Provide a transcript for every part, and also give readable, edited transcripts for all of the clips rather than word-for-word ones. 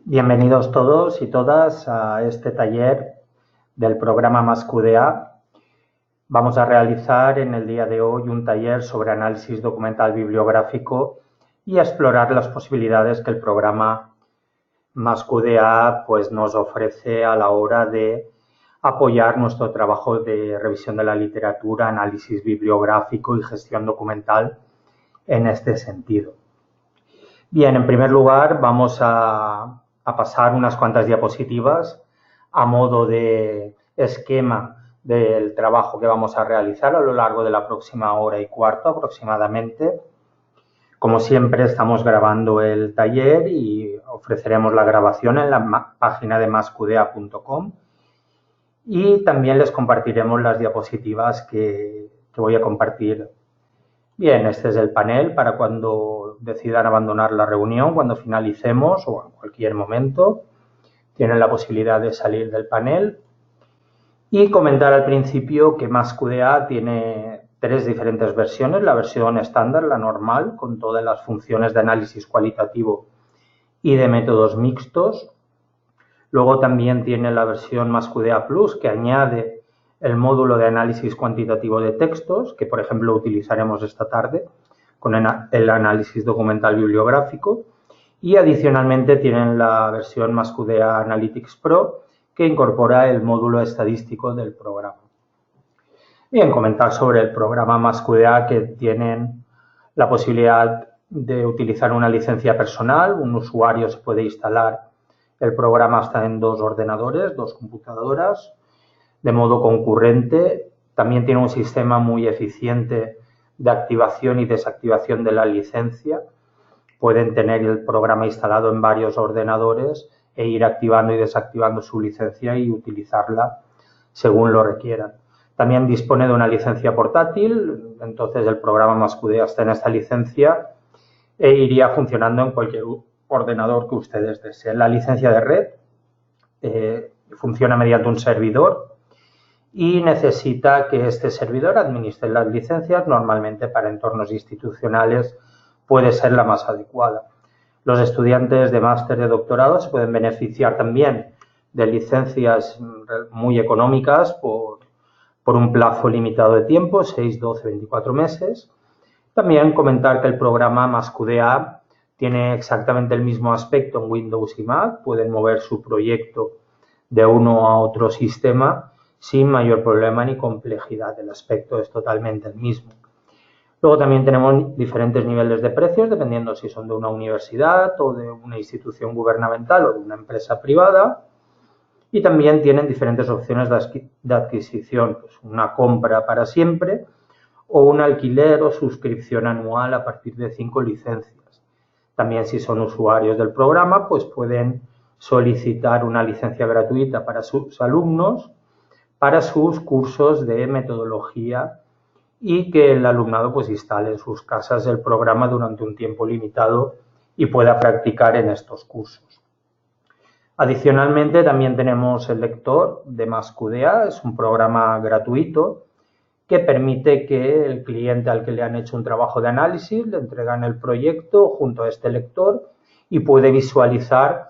Bienvenidos todos y todas a este taller del programa MásQDA. Vamos a realizar en el día de hoy un taller sobre análisis documental bibliográfico y a explorar las posibilidades que el programa MásQDA nos ofrece a la hora de apoyar nuestro trabajo de revisión de la literatura, análisis bibliográfico y gestión documental en este sentido. Bien, en primer lugar vamos a pasar unas cuantas diapositivas a modo de esquema del trabajo que vamos a realizar a lo largo de la próxima hora y cuarto aproximadamente. Como siempre, estamos grabando el taller y ofreceremos la grabación en la página de masqda.com y también les compartiremos las diapositivas que voy a compartir. Bien, este es el panel para cuando decidan abandonar la reunión, cuando finalicemos o en cualquier momento. Tienen la posibilidad de salir del panel. Y comentar al principio que MásQDA tiene tres diferentes versiones. La versión estándar, la normal, con todas las funciones de análisis cualitativo y de métodos mixtos. Luego también tiene la versión MásQDA Plus, que añade el módulo de análisis cuantitativo de textos, que por ejemplo utilizaremos esta tarde con el análisis documental bibliográfico. Y adicionalmente tienen la versión MásQDA Analytics Pro, que incorpora el módulo estadístico del programa. Bien, comentar sobre el programa MásQDA, que tienen la posibilidad de utilizar una licencia personal. Un usuario se puede instalar el programa hasta en 2 ordenadores, 2 computadoras, de modo concurrente. También tiene un sistema muy eficiente de activación y desactivación de la licencia. Pueden tener el programa instalado en varios ordenadores e ir activando y desactivando su licencia y utilizarla según lo requieran. También dispone de una licencia portátil, entonces el programa MásQDA está en esta licencia e iría funcionando en cualquier ordenador que ustedes deseen. La licencia de red funciona mediante un servidor y necesita que este servidor administre las licencias. Normalmente para entornos institucionales puede ser la más adecuada. Los estudiantes de máster de doctorado se pueden beneficiar también de licencias muy económicas por un plazo limitado de tiempo, 6, 12, 24 meses. También comentar que el programa MásQDA tiene exactamente el mismo aspecto en Windows y Mac. Pueden mover su proyecto de uno a otro sistema sin mayor problema ni complejidad. El aspecto es totalmente el mismo. Luego también tenemos diferentes niveles de precios, dependiendo si son de una universidad o de una institución gubernamental o de una empresa privada. Y también tienen diferentes opciones de adquisición, pues una compra para siempre o un alquiler o suscripción anual a partir de 5 licencias. También si son usuarios del programa, pues pueden solicitar una licencia gratuita para sus alumnos, para sus cursos de metodología y que el alumnado instale en sus casas el programa durante un tiempo limitado y pueda practicar en estos cursos. Adicionalmente también tenemos el lector de MásQDA. Es un programa gratuito que permite que el cliente al que le han hecho un trabajo de análisis le entregan el proyecto junto a este lector y puede visualizar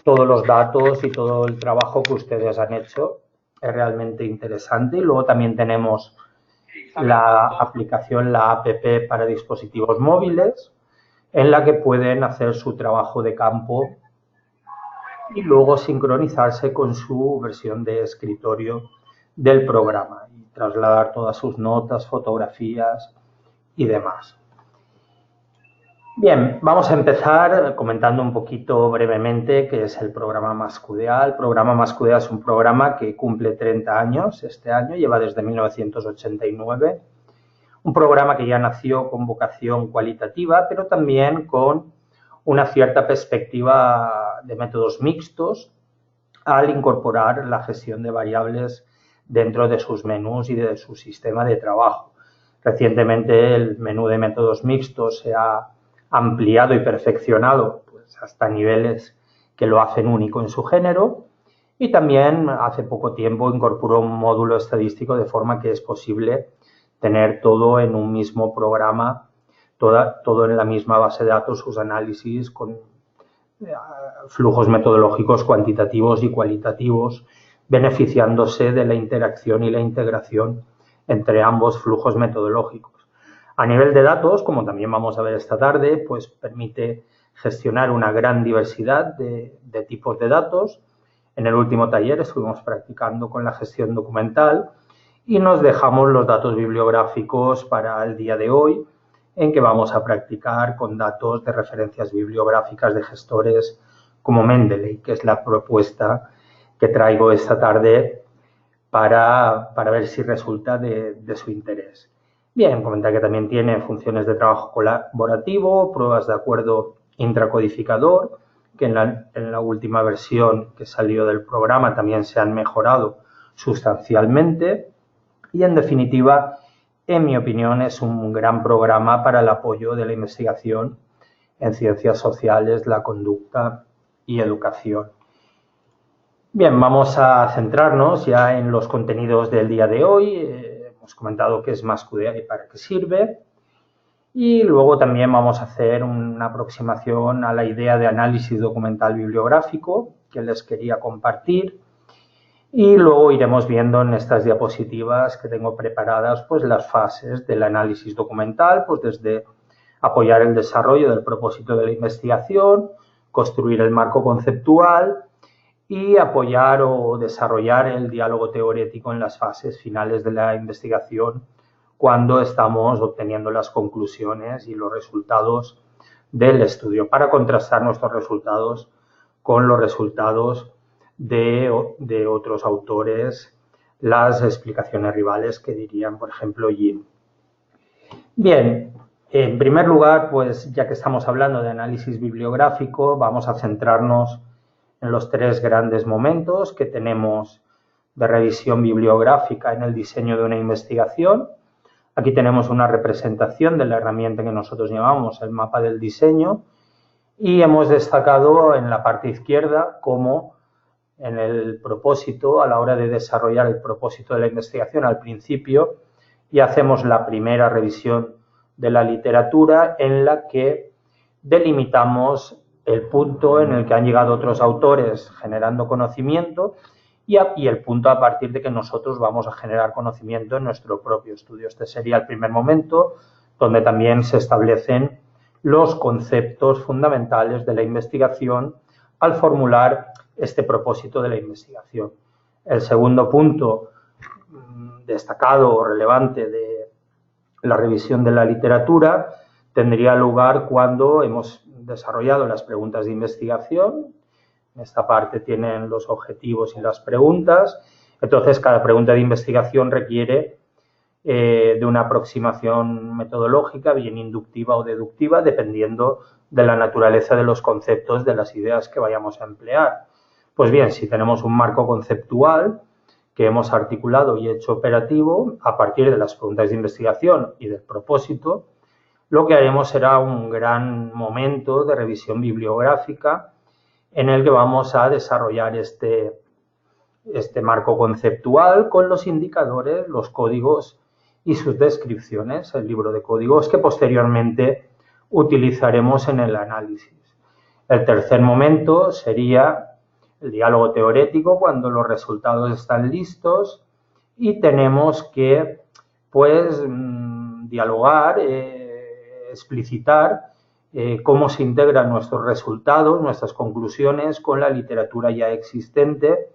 todos los datos y todo el trabajo que ustedes han hecho. Es realmente interesante. Y luego también tenemos la aplicación, la app para dispositivos móviles, en la que pueden hacer su trabajo de campo y luego sincronizarse con su versión de escritorio del programa y trasladar todas sus notas, fotografías y demás. Bien, vamos a empezar comentando un poquito brevemente qué es el programa MásQDA. El programa MásQDA es un programa que cumple 30 años este año, lleva desde 1989. Un programa que ya nació con vocación cualitativa, pero también con una cierta perspectiva de métodos mixtos al incorporar la gestión de variables dentro de sus menús y de su sistema de trabajo. Recientemente el menú de métodos mixtos se ha ampliado y perfeccionado hasta niveles que lo hacen único en su género, y también hace poco tiempo incorporó un módulo estadístico de forma que es posible tener todo en un mismo programa, todo en la misma base de datos, sus análisis con flujos metodológicos cuantitativos y cualitativos, beneficiándose de la interacción y la integración entre ambos flujos metodológicos. A nivel de datos, como también vamos a ver esta tarde, pues permite gestionar una gran diversidad de tipos de datos. En el último taller estuvimos practicando con la gestión documental y nos dejamos los datos bibliográficos para el día de hoy, en que vamos a practicar con datos de referencias bibliográficas de gestores como Mendeley, que es la propuesta que traigo esta tarde para ver si resulta de su interés. Bien, comentar que también tiene funciones de trabajo colaborativo, pruebas de acuerdo intracodificador, que en la última versión que salió del programa también se han mejorado sustancialmente y, en definitiva, en mi opinión, es un gran programa para el apoyo de la investigación en ciencias sociales, la conducta y educación. Bien, vamos a centrarnos ya en los contenidos del día de hoy. Hemos comentado qué es MassQDA y para qué sirve. Y luego también vamos a hacer una aproximación a la idea de análisis documental bibliográfico que les quería compartir. Y luego iremos viendo en estas diapositivas que tengo preparadas pues las fases del análisis documental, pues desde apoyar el desarrollo del propósito de la investigación, construir el marco conceptual y apoyar o desarrollar el diálogo teórico en las fases finales de la investigación, cuando estamos obteniendo las conclusiones y los resultados del estudio, para contrastar nuestros resultados con los resultados de otros autores, las explicaciones rivales que dirían, por ejemplo, Jim. Bien, en primer lugar, pues ya que estamos hablando de análisis bibliográfico, vamos a centrarnos en los tres grandes momentos que tenemos de revisión bibliográfica en el diseño de una investigación. Aquí tenemos una representación de la herramienta que nosotros llamamos el mapa del diseño y hemos destacado en la parte izquierda cómo en el propósito, a la hora de desarrollar el propósito de la investigación al principio, y hacemos la primera revisión de la literatura en la que delimitamos el punto en el que han llegado otros autores generando conocimiento y el punto a partir de que nosotros vamos a generar conocimiento en nuestro propio estudio. Este sería el primer momento donde también se establecen los conceptos fundamentales de la investigación al formular este propósito de la investigación. El segundo punto destacado o relevante de la revisión de la literatura tendría lugar cuando hemos desarrollado las preguntas de investigación. En esta parte tienen los objetivos y las preguntas. Entonces, cada pregunta de investigación requiere de una aproximación metodológica, bien inductiva o deductiva, dependiendo de la naturaleza de los conceptos de las ideas que vayamos a emplear. Pues bien, si tenemos un marco conceptual que hemos articulado y hecho operativo a partir de las preguntas de investigación y del propósito, lo que haremos será un gran momento de revisión bibliográfica en el que vamos a desarrollar este marco conceptual con los indicadores, los códigos y sus descripciones, el libro de códigos que posteriormente utilizaremos en el análisis. El tercer momento sería el diálogo teórico, cuando los resultados están listos y tenemos que pues dialogar, explicitar cómo se integran nuestros resultados, nuestras conclusiones con la literatura ya existente,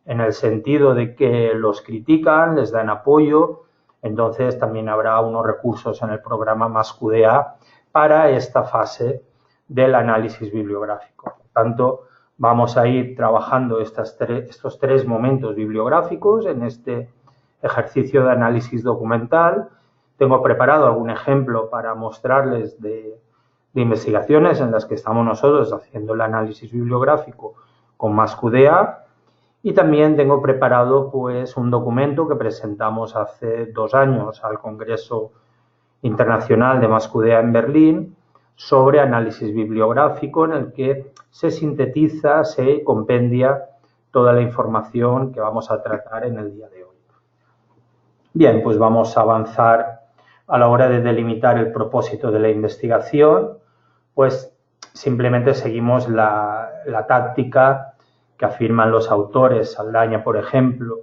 en el sentido de que los critican, les dan apoyo. Entonces también habrá unos recursos en el programa MassQDA para esta fase del análisis bibliográfico. Por tanto, vamos a ir trabajando estos tres momentos bibliográficos en este ejercicio de análisis documental. Tengo preparado algún ejemplo para mostrarles de investigaciones en las que estamos nosotros haciendo el análisis bibliográfico con MassQDA. Y también tengo preparado pues un documento que presentamos hace 2 años al Congreso Internacional de MassQDA en Berlín sobre análisis bibliográfico, en el que se sintetiza, se compendia toda la información que vamos a tratar en el día de hoy. Bien, pues vamos a avanzar a la hora de delimitar el propósito de la investigación. Pues simplemente seguimos la táctica que afirman los autores. Saldaña, por ejemplo,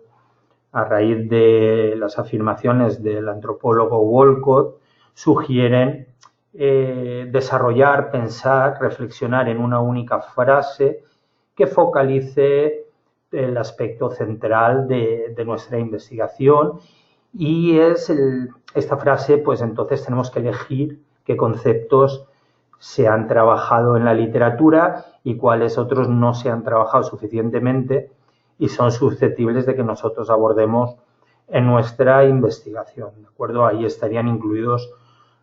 a raíz de las afirmaciones del antropólogo Walcott, sugieren desarrollar, pensar, reflexionar en una única frase que focalice el aspecto central de nuestra investigación, y esta frase, pues entonces tenemos que elegir qué conceptos se han trabajado en la literatura y cuáles otros no se han trabajado suficientemente y son susceptibles de que nosotros abordemos en nuestra investigación, ¿de acuerdo? Ahí estarían incluidos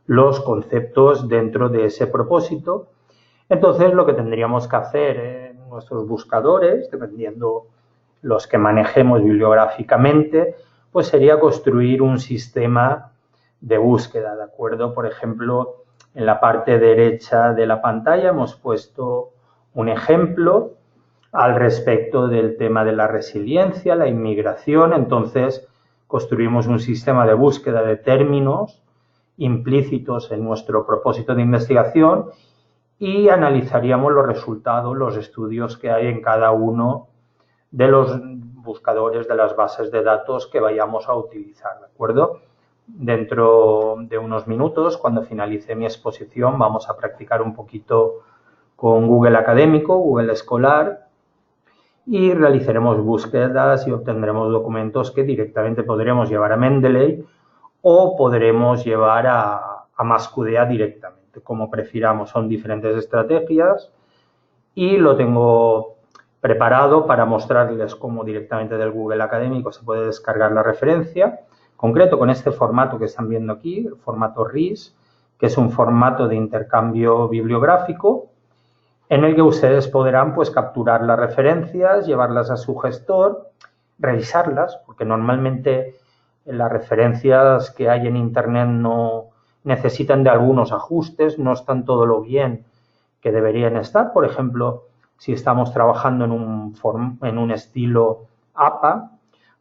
los conceptos dentro de ese propósito. Entonces, lo que tendríamos que hacer en nuestros buscadores, dependiendo los que manejemos bibliográficamente, pues sería construir un sistema de búsqueda, ¿de acuerdo? Por ejemplo, en la parte derecha de la pantalla hemos puesto un ejemplo al respecto del tema de la resiliencia, la inmigración. Entonces, construimos un sistema de búsqueda de términos implícitos en nuestro propósito de investigación y analizaríamos los resultados, los estudios que hay en cada uno de los buscadores de las bases de datos que vayamos a utilizar, ¿de acuerdo? Dentro de unos minutos, cuando finalice mi exposición, vamos a practicar un poquito con Google Académico, Google Escolar, y realizaremos búsquedas y obtendremos documentos que directamente podremos llevar a Mendeley o podremos llevar a MassQDA directamente, como prefiramos. Son diferentes estrategias y lo tengo preparado para mostrarles cómo directamente del Google Académico se puede descargar la referencia, concreto con este formato que están viendo aquí, el formato RIS, que es un formato de intercambio bibliográfico, en el que ustedes podrán pues capturar las referencias, llevarlas a su gestor, revisarlas, porque normalmente las referencias que hay en Internet no necesitan de algunos ajustes, no están todo lo bien que deberían estar. Por ejemplo, si estamos trabajando en un estilo APA,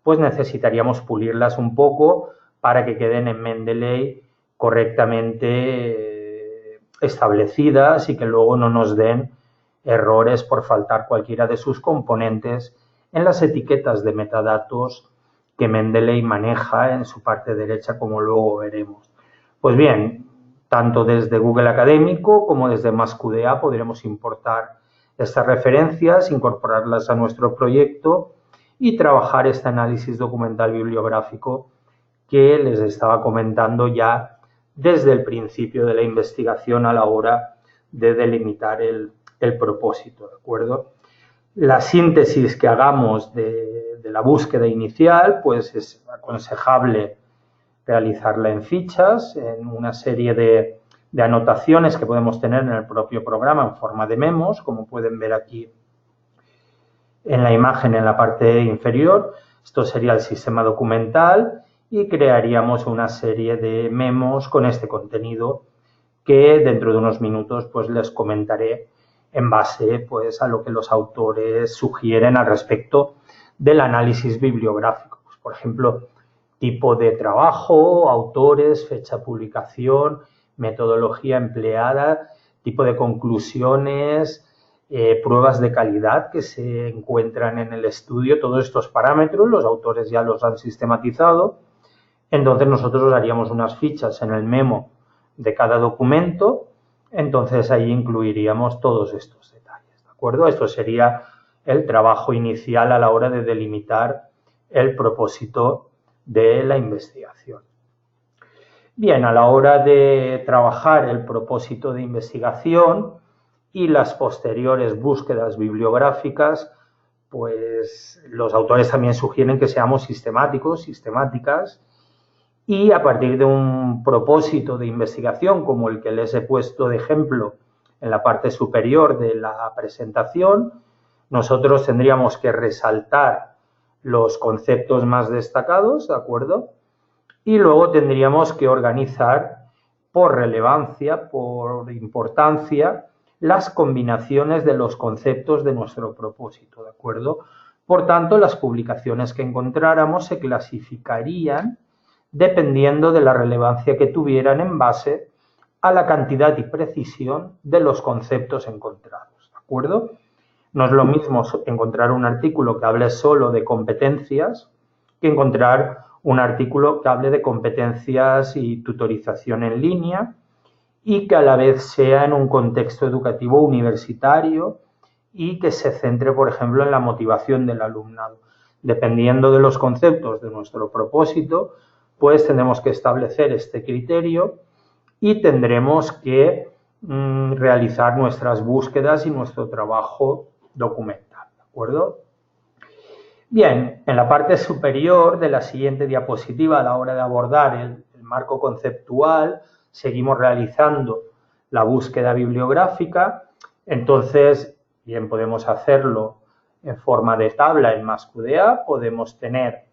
pues necesitaríamos pulirlas un poco para que queden en Mendeley correctamente establecidas y que luego no nos den errores por faltar cualquiera de sus componentes en las etiquetas de metadatos que Mendeley maneja en su parte derecha, como luego veremos. Pues bien, tanto desde Google Académico como desde MassQDA podremos importar estas referencias, incorporarlas a nuestro proyecto y trabajar este análisis documental bibliográfico que les estaba comentando ya desde el principio de la investigación a la hora de delimitar el propósito, ¿de acuerdo? La síntesis que hagamos de la búsqueda inicial, pues es aconsejable realizarla en fichas, en una serie de anotaciones que podemos tener en el propio programa en forma de memos, como pueden ver aquí en la imagen en la parte inferior. Esto sería el sistema documental y crearíamos una serie de memos con este contenido que dentro de unos minutos pues les comentaré en base pues a lo que los autores sugieren al respecto del análisis bibliográfico. Pues, por ejemplo, tipo de trabajo, autores, fecha de publicación, metodología empleada, tipo de conclusiones, pruebas de calidad que se encuentran en el estudio. Todos estos parámetros los autores ya los han sistematizado. Entonces nosotros haríamos unas fichas en el memo de cada documento. Entonces ahí incluiríamos todos estos detalles, ¿de acuerdo? Esto sería el trabajo inicial a la hora de delimitar el propósito de la investigación. Bien, a la hora de trabajar el propósito de investigación y las posteriores búsquedas bibliográficas, pues los autores también sugieren que seamos sistemáticos, sistemáticas, y a partir de un propósito de investigación como el que les he puesto de ejemplo en la parte superior de la presentación, nosotros tendríamos que resaltar los conceptos más destacados, ¿de acuerdo? Y luego tendríamos que organizar por relevancia, por importancia, las combinaciones de los conceptos de nuestro propósito, ¿de acuerdo? Por tanto, las publicaciones que encontráramos se clasificarían dependiendo de la relevancia que tuvieran en base a la cantidad y precisión de los conceptos encontrados, ¿de acuerdo? No es lo mismo encontrar un artículo que hable solo de competencias que encontrar un artículo que hable de competencias y tutorización en línea y que a la vez sea en un contexto educativo universitario y que se centre, por ejemplo, en la motivación del alumnado. Dependiendo de los conceptos de nuestro propósito, pues tendremos que establecer este criterio y tendremos que realizar nuestras búsquedas y nuestro trabajo documental, ¿de acuerdo? Bien, en la parte superior de la siguiente diapositiva, a la hora de abordar el marco conceptual, seguimos realizando la búsqueda bibliográfica. Entonces, bien, podemos hacerlo en forma de tabla en MassQDA, podemos tener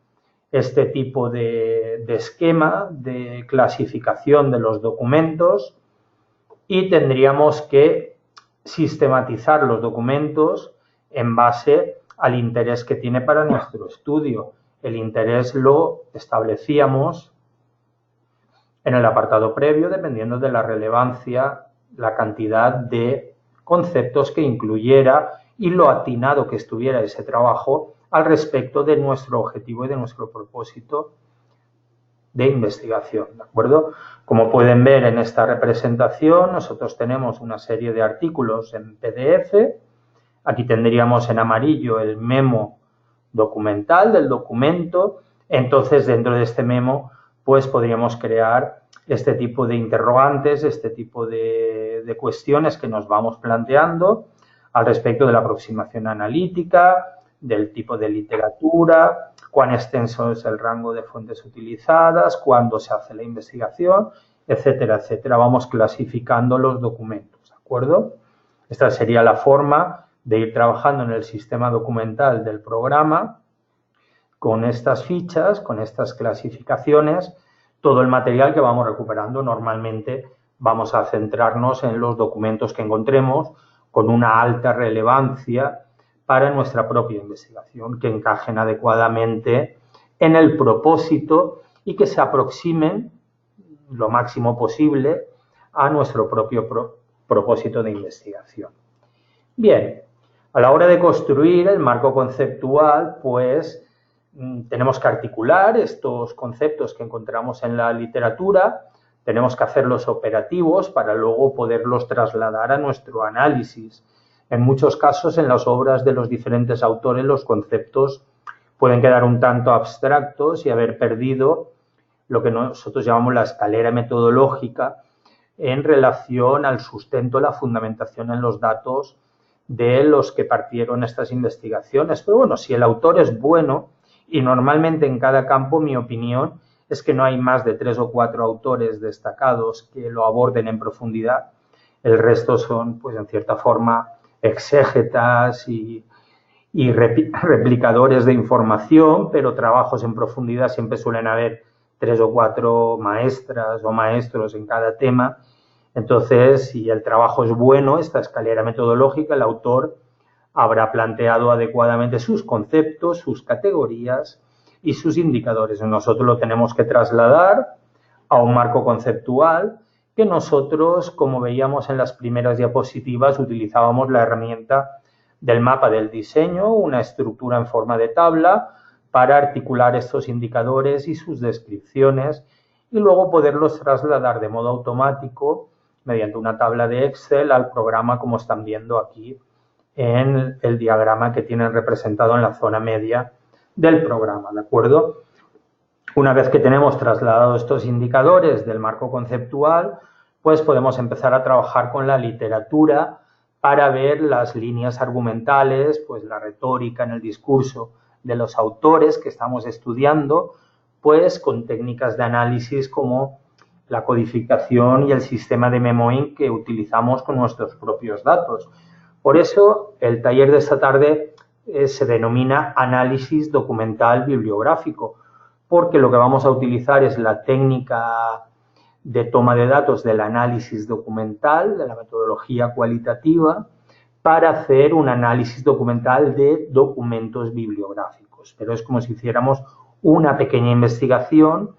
este tipo de esquema de clasificación de los documentos y tendríamos que sistematizar los documentos en base al interés que tiene para nuestro estudio. El interés lo establecíamos en el apartado previo dependiendo de la relevancia, la cantidad de conceptos que incluyera y lo atinado que estuviera ese trabajo al respecto de nuestro objetivo y de nuestro propósito de investigación, ¿de acuerdo? Como pueden ver en esta representación, nosotros tenemos una serie de artículos en PDF. Aquí tendríamos en amarillo el memo documental del documento. Entonces, dentro de este memo, pues podríamos crear este tipo de interrogantes, este tipo de cuestiones que nos vamos planteando al respecto de la aproximación analítica, del tipo de literatura, cuán extenso es el rango de fuentes utilizadas, cuándo se hace la investigación, etcétera, etcétera. Vamos clasificando los documentos, ¿de acuerdo? Esta sería la forma de ir trabajando en el sistema documental del programa con estas fichas, con estas clasificaciones, todo el material que vamos recuperando. Normalmente vamos a centrarnos en los documentos que encontremos con una alta relevancia para nuestra propia investigación, que encajen adecuadamente en el propósito y que se aproximen lo máximo posible a nuestro propio propósito de investigación. Bien, a la hora de construir el marco conceptual, pues tenemos que articular estos conceptos que encontramos en la literatura, tenemos que hacerlos operativos para luego poderlos trasladar a nuestro análisis. En muchos casos, en las obras de los diferentes autores, los conceptos pueden quedar un tanto abstractos y haber perdido lo que nosotros llamamos la escalera metodológica en relación al sustento, la fundamentación en los datos de los que partieron estas investigaciones. Pero bueno, si el autor es bueno, y normalmente en cada campo mi opinión es que no hay más de 3 o 4 autores destacados que lo aborden en profundidad. El resto son, pues en cierta forma, exégetas y replicadores de información, pero trabajos en profundidad siempre suelen haber 3 o 4 maestras o maestros en cada tema. Entonces, si el trabajo es bueno, esta escalera metodológica, el autor habrá planteado adecuadamente sus conceptos, sus categorías y sus indicadores. Nosotros lo tenemos que trasladar a un marco conceptual que nosotros, como veíamos en las primeras diapositivas, utilizábamos la herramienta del mapa del diseño, una estructura en forma de tabla para articular estos indicadores y sus descripciones y luego poderlos trasladar de modo automático mediante una tabla de Excel al programa, como están viendo aquí en el diagrama que tienen representado en la zona media del programa, ¿de acuerdo? Una vez que tenemos trasladados estos indicadores del marco conceptual, pues podemos empezar a trabajar con la literatura para ver las líneas argumentales, pues la retórica en el discurso de los autores que estamos estudiando, pues con técnicas de análisis como la codificación y el sistema de memoing que utilizamos con nuestros propios datos. Por eso, el taller de esta tarde se denomina análisis documental bibliográfico, porque lo que vamos a utilizar es la técnica de toma de datos del análisis documental, de la metodología cualitativa, para hacer un análisis documental de documentos bibliográficos. Pero es como si hiciéramos una pequeña investigación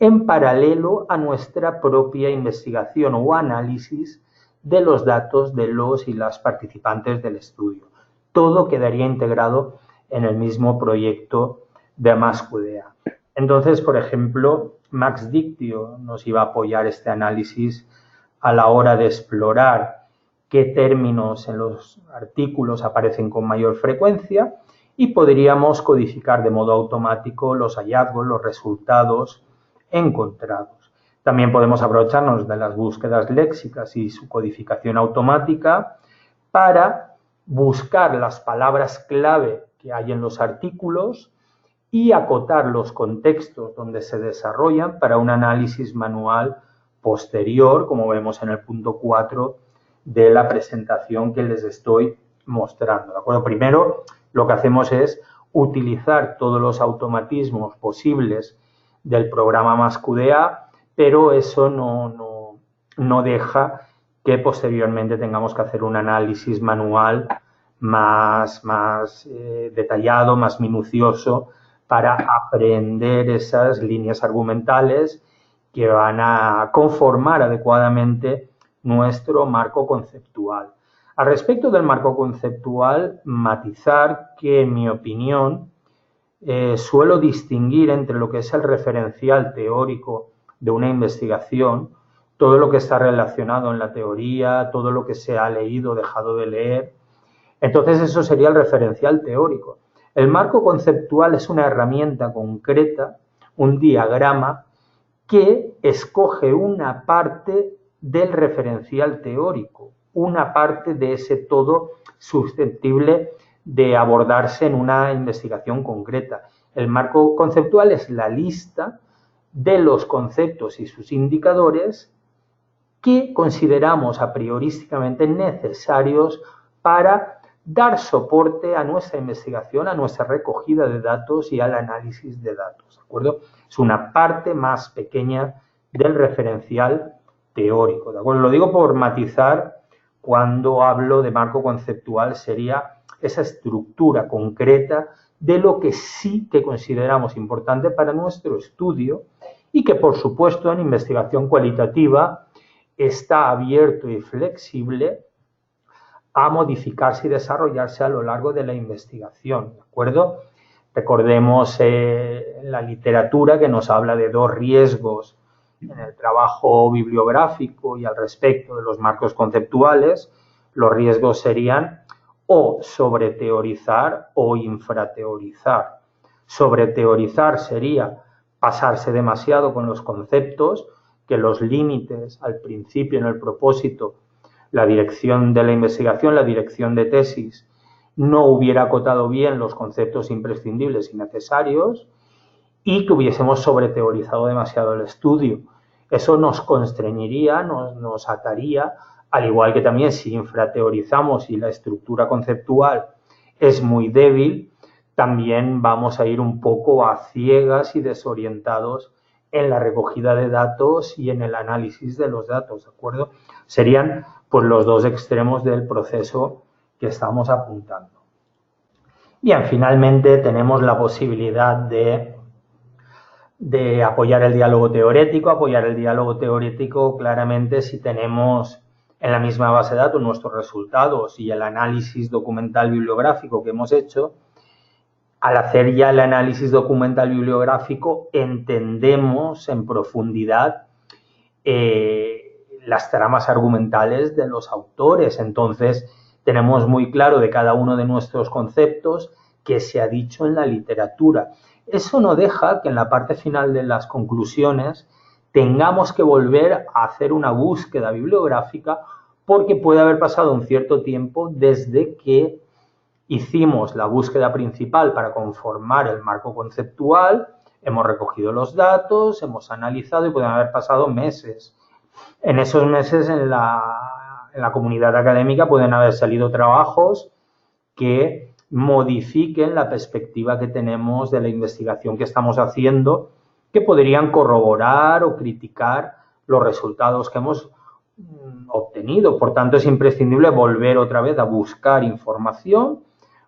en paralelo a nuestra propia investigación o análisis de los datos de los y las participantes del estudio. Todo quedaría integrado en el mismo proyecto de MassQDA. Entonces, por ejemplo, Max Dictio nos iba a apoyar este análisis a la hora de explorar qué términos en los artículos aparecen con mayor frecuencia y podríamos codificar de modo automático los hallazgos, los resultados encontrados. También podemos aprovecharnos de las búsquedas léxicas y su codificación automática para buscar las palabras clave que hay en los artículos y acotar los contextos donde se desarrollan para un análisis manual posterior, como vemos en el punto 4 de la presentación que les estoy mostrando. ¿De acuerdo? Primero, lo que hacemos es utilizar todos los automatismos posibles del programa MassQDA, pero eso no deja que posteriormente tengamos que hacer un análisis manual más detallado, más minucioso, para aprender esas líneas argumentales que van a conformar adecuadamente nuestro marco conceptual. Al respecto del marco conceptual, matizar que, en mi opinión, suelo distinguir entre lo que es el referencial teórico de una investigación, todo lo que está relacionado en la teoría, todo lo que se ha leído o dejado de leer. Entonces, eso sería el referencial teórico. El marco conceptual es una herramienta concreta, un diagrama, que escoge una parte del referencial teórico, una parte de ese todo susceptible de abordarse en una investigación concreta. El marco conceptual es la lista de los conceptos y sus indicadores que consideramos a priorísticamente necesarios para dar soporte a nuestra investigación, a nuestra recogida de datos y al análisis de datos, ¿de acuerdo? Es una parte más pequeña del referencial teórico, ¿de acuerdo? Lo digo por matizar, cuando hablo de marco conceptual sería esa estructura concreta de lo que sí que consideramos importante para nuestro estudio y que, por supuesto, en investigación cualitativa está abierto y flexible a modificarse y desarrollarse a lo largo de la investigación, ¿de acuerdo? Recordemos la literatura que nos habla de dos riesgos en el trabajo bibliográfico y al respecto de los marcos conceptuales. Los riesgos serían o sobreteorizar o infrateorizar. Sobreteorizar sería pasarse demasiado con los conceptos, que los límites al principio en el propósito, la dirección de la investigación, la dirección de tesis, no hubiera acotado bien los conceptos imprescindibles y necesarios y que hubiésemos sobreteorizado demasiado el estudio. Eso nos constreñiría, nos ataría, al igual que también si infrateorizamos y la estructura conceptual es muy débil, también vamos a ir un poco a ciegas y desorientados en la recogida de datos y en el análisis de los datos, ¿de acuerdo? Serían pues los dos extremos del proceso que estamos apuntando. Bien, finalmente tenemos la posibilidad de apoyar el diálogo teórico. Apoyar el diálogo teórico claramente si tenemos en la misma base de datos nuestros resultados y el análisis documental bibliográfico que hemos hecho. Al hacer ya el análisis documental bibliográfico entendemos en profundidad las tramas argumentales de los autores. Entonces tenemos muy claro de cada uno de nuestros conceptos qué se ha dicho en la literatura. Eso no deja que en la parte final de las conclusiones tengamos que volver a hacer una búsqueda bibliográfica porque puede haber pasado un cierto tiempo desde que hicimos la búsqueda principal para conformar el marco conceptual, hemos recogido los datos, hemos analizado y pueden haber pasado meses. En esos meses en la comunidad académica pueden haber salido trabajos que modifiquen la perspectiva que tenemos de la investigación que estamos haciendo, que podrían corroborar o criticar los resultados que hemos obtenido. Por tanto, es imprescindible volver otra vez a buscar información,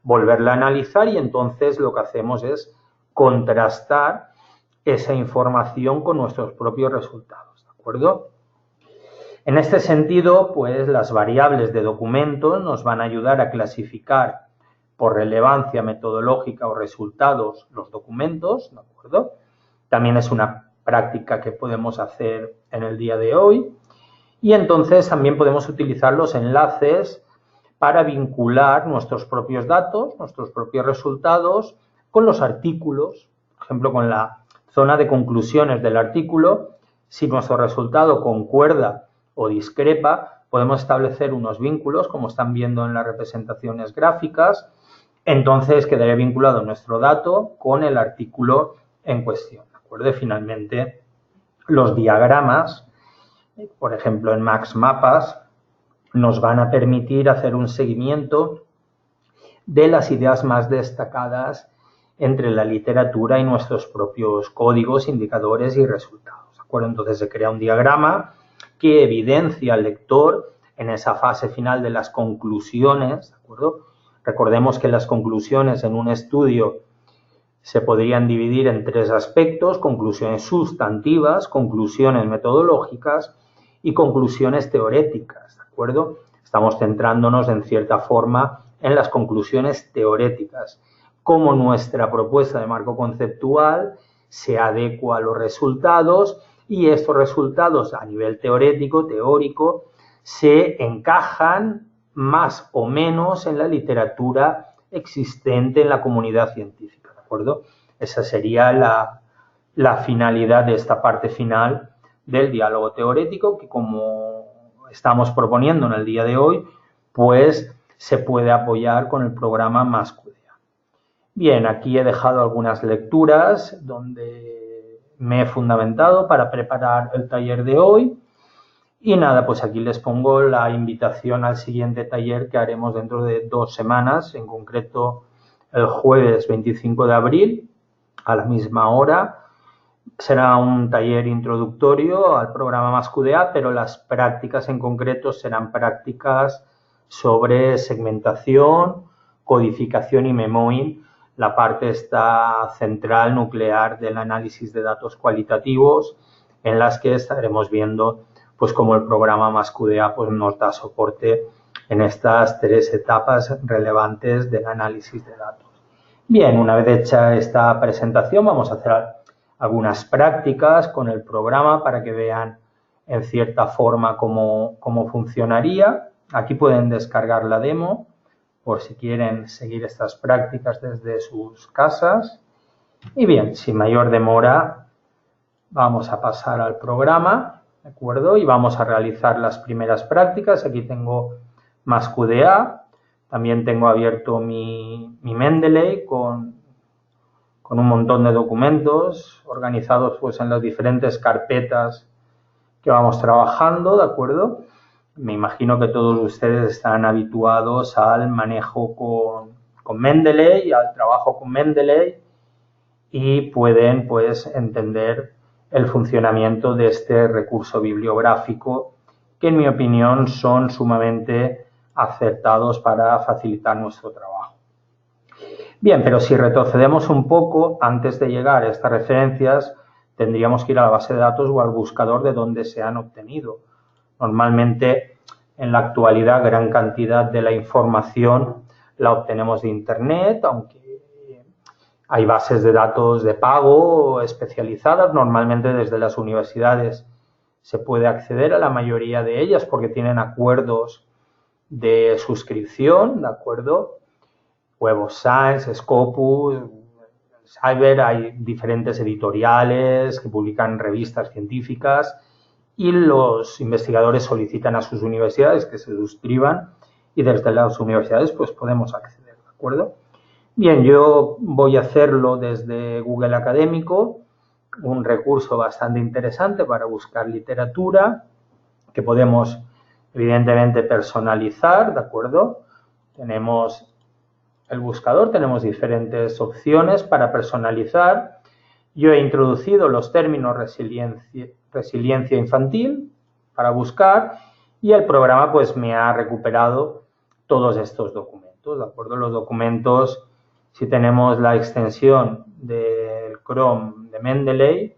volverla a analizar y entonces lo que hacemos es contrastar esa información con nuestros propios resultados, ¿de acuerdo? En este sentido, pues las variables de documentos nos van a ayudar a clasificar por relevancia metodológica o resultados los documentos, ¿de acuerdo? También es una práctica que podemos hacer en el día de hoy. Y entonces también podemos utilizar los enlaces para vincular nuestros propios datos, nuestros propios resultados con los artículos, por ejemplo, con la zona de conclusiones del artículo. Si nuestro resultado concuerda o discrepa, podemos establecer unos vínculos, como están viendo en las representaciones gráficas. Entonces quedaría vinculado nuestro dato con el artículo en cuestión, ¿de acuerdo? Y finalmente, los diagramas, por ejemplo, en MaxMapas, nos van a permitir hacer un seguimiento de las ideas más destacadas entre la literatura y nuestros propios códigos, indicadores y resultados, ¿de acuerdo? Entonces se crea un diagrama que evidencia al lector en esa fase final de las conclusiones, ¿de acuerdo? Recordemos que las conclusiones en un estudio se podrían dividir en tres aspectos: conclusiones sustantivas, conclusiones metodológicas y conclusiones teoréticas, ¿de acuerdo? Estamos centrándonos en cierta forma en las conclusiones teoréticas, cómo nuestra propuesta de marco conceptual se adecua a los resultados y estos resultados a nivel teórico, se encajan más o menos en la literatura existente en la comunidad científica, ¿de acuerdo? Esa sería la finalidad de esta parte final del diálogo teórico, que como estamos proponiendo en el día de hoy, pues se puede apoyar con el programa MaxQDA. Bien, aquí he dejado algunas lecturas donde me he fundamentado para preparar el taller de hoy. Y nada, pues aquí les pongo la invitación al siguiente taller que haremos dentro de 2 semanas, en concreto el jueves 25 de abril a la misma hora. Será un taller introductorio al programa MaxQDA, pero las prácticas en concreto serán prácticas sobre segmentación, codificación y memoing, la parte está central, nuclear del análisis de datos cualitativos, en las que estaremos viendo pues cómo el programa MaxQDA pues nos da soporte en estas 3 etapas relevantes del análisis de datos. Bien, una vez hecha esta presentación, vamos a hacer algunas prácticas con el programa para que vean en cierta forma cómo funcionaría. Aquí pueden descargar la demo por si quieren seguir estas prácticas desde sus casas. Y bien, sin mayor demora, vamos a pasar al programa, ¿de acuerdo? Y vamos a realizar las primeras prácticas. Aquí tengo MaxQDA, también tengo abierto mi Mendeley con un montón de documentos organizados pues en las diferentes carpetas que vamos trabajando, ¿de acuerdo? Me imagino que todos ustedes están habituados al manejo con Mendeley, al trabajo con Mendeley, y pueden pues entender el funcionamiento de este recurso bibliográfico, que en mi opinión son sumamente acertados para facilitar nuestro trabajo. Bien, pero si retrocedemos un poco, antes de llegar a estas referencias, tendríamos que ir a la base de datos o al buscador de donde se han obtenido. Normalmente, en la actualidad, gran cantidad de la información la obtenemos de Internet, aunque hay bases de datos de pago especializadas. Normalmente desde las universidades se puede acceder a la mayoría de ellas porque tienen acuerdos de suscripción, ¿de acuerdo? Web of Science, Scopus, Cyber, hay diferentes editoriales que publican revistas científicas y los investigadores solicitan a sus universidades que se suscriban y desde las universidades pues podemos acceder, ¿de acuerdo? Bien, yo voy a hacerlo desde Google Académico, un recurso bastante interesante para buscar literatura que podemos evidentemente personalizar, ¿de acuerdo? Tenemos el buscador, tenemos diferentes opciones para personalizar. Yo he introducido los términos resiliencia infantil para buscar y el programa pues me ha recuperado todos estos documentos, ¿de acuerdo? Los documentos, si tenemos la extensión del Chrome de Mendeley,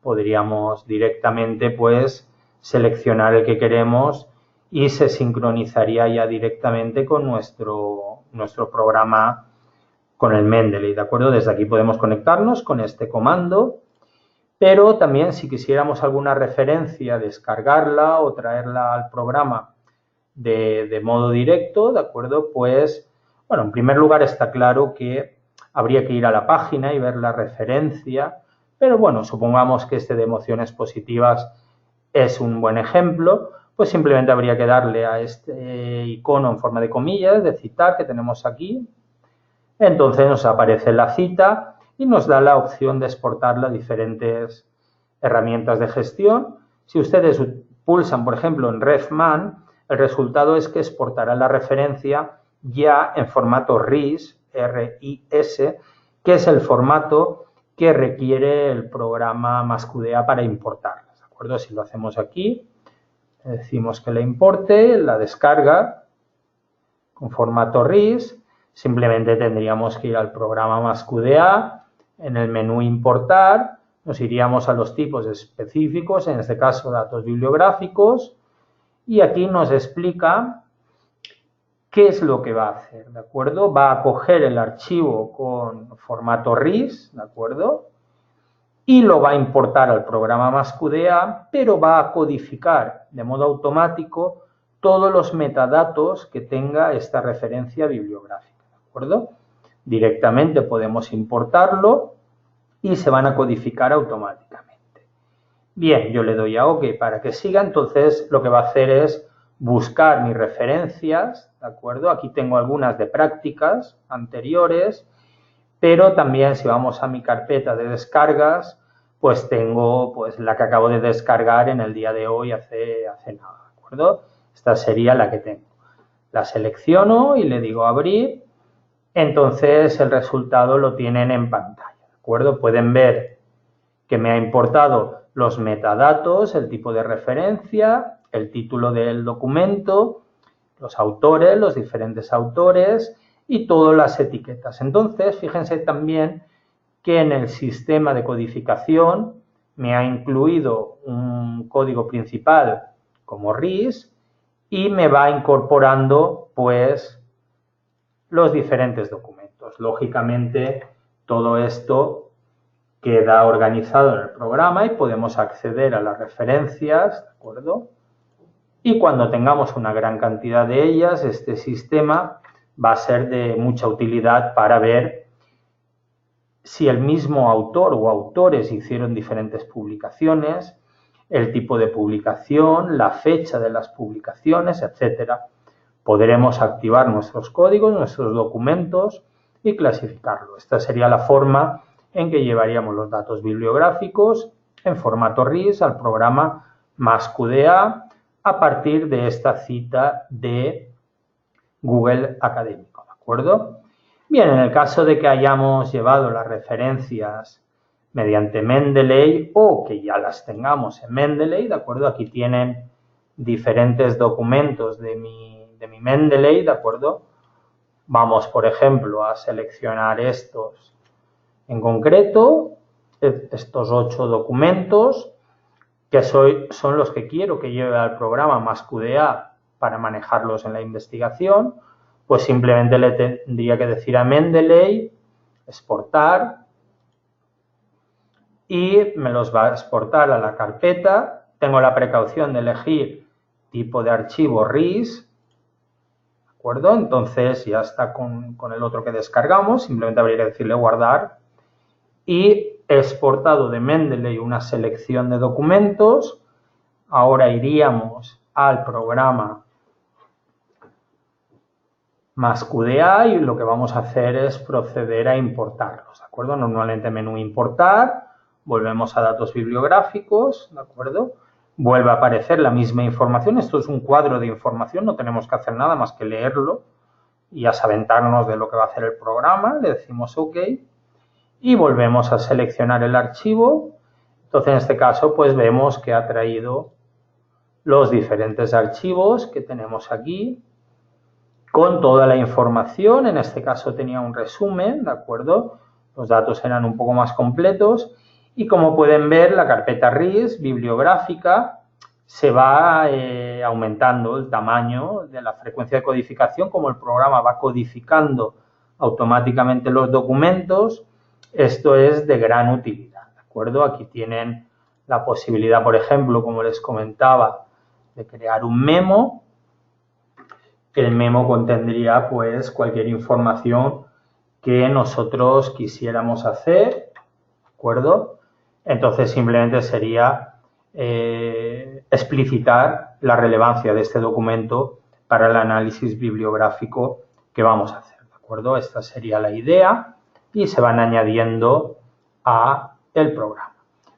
podríamos directamente pues seleccionar el que queremos y se sincronizaría ya directamente con nuestro programa con el Mendeley, ¿de acuerdo? Desde aquí podemos conectarnos con este comando, pero también si quisiéramos alguna referencia, descargarla o traerla al programa de modo directo, ¿de acuerdo? Pues, bueno, en primer lugar está claro que habría que ir a la página y ver la referencia, pero bueno, supongamos que este de emociones positivas es un buen ejemplo, pues simplemente habría que darle a este icono en forma de comillas, de citar, que tenemos aquí. Entonces nos aparece la cita y nos da la opción de exportarla a diferentes herramientas de gestión. Si ustedes pulsan, por ejemplo, en RefMan, el resultado es que exportará la referencia ya en formato RIS, R-I-S, que es el formato que requiere el programa Masqudea para importarla, ¿de acuerdo? Si lo hacemos aquí, le decimos que la importe, la descarga con formato RIS. Simplemente tendríamos que ir al programa Masqudea, en el menú importar, nos iríamos a los tipos específicos, en este caso datos bibliográficos, y aquí nos explica qué es lo que va a hacer, ¿de acuerdo? Va a coger el archivo con formato RIS, ¿de acuerdo? Y lo va a importar al programa Masqudea, pero va a codificar de modo automático todos los metadatos que tenga esta referencia bibliográfica, ¿de acuerdo? Directamente podemos importarlo y se van a codificar automáticamente. Bien, yo le doy a OK para que siga, entonces lo que va a hacer es buscar mis referencias, ¿de acuerdo? Aquí tengo algunas de prácticas anteriores, pero también si vamos a mi carpeta de descargas, pues tengo pues la que acabo de descargar en el día de hoy hace nada, ¿de acuerdo? Esta sería la que tengo. La selecciono y le digo abrir, entonces el resultado lo tienen en pantalla, ¿de acuerdo? Pueden ver que me ha importado los metadatos, el tipo de referencia, el título del documento, los autores, los diferentes autores y todas las etiquetas. Entonces, fíjense también que en el sistema de codificación me ha incluido un código principal como RIS y me va incorporando pues los diferentes documentos. Lógicamente, todo esto queda organizado en el programa y podemos acceder a las referencias, ¿de acuerdo? Y cuando tengamos una gran cantidad de ellas, este sistema va a ser de mucha utilidad para ver si el mismo autor o autores hicieron diferentes publicaciones, el tipo de publicación, la fecha de las publicaciones, etcétera. Podremos activar nuestros códigos, nuestros documentos y clasificarlo. Esta sería la forma en que llevaríamos los datos bibliográficos en formato RIS al programa Masqudea a partir de esta cita de Google Académico, ¿de acuerdo? Bien, en el caso de que hayamos llevado las referencias mediante Mendeley o que ya las tengamos en Mendeley, ¿de acuerdo? Aquí tienen diferentes documentos de mi Mendeley, ¿de acuerdo? Vamos, por ejemplo, a seleccionar estos en concreto, estos 8 documentos, que son los que quiero que lleve al programa Masqudea para manejarlos en la investigación, pues simplemente le tendría que decir a Mendeley, exportar, y me los va a exportar a la carpeta. Tengo la precaución de elegir tipo de archivo RIS, ¿de acuerdo? Entonces ya está con el otro que descargamos, simplemente habría que decirle guardar. Y he exportado de Mendeley una selección de documentos. Ahora iríamos al programa Masqudea y lo que vamos a hacer es proceder a importarlos, ¿de acuerdo? Normalmente menú importar, volvemos a datos bibliográficos, ¿de acuerdo? Vuelve a aparecer la misma información. Esto es un cuadro de información, no tenemos que hacer nada más que leerlo y asabentarnos de lo que va a hacer el programa. Le decimos OK. Y volvemos a seleccionar el archivo. Entonces, en este caso, pues vemos que ha traído los diferentes archivos que tenemos aquí con toda la información. En este caso tenía un resumen, ¿de acuerdo? Los datos eran un poco más completos Y como pueden ver, la carpeta RIS bibliográfica se va aumentando el tamaño de la frecuencia de codificación, como el programa va codificando automáticamente los documentos. Esto es de gran utilidad, ¿de acuerdo? Aquí tienen la posibilidad, por ejemplo, como les comentaba, de crear un memo. El memo contendría pues cualquier información que nosotros quisiéramos hacer, ¿de acuerdo? Entonces simplemente sería explicitar la relevancia de este documento para el análisis bibliográfico que vamos a hacer, ¿de acuerdo? Esta sería la idea y se van añadiendo a el programa.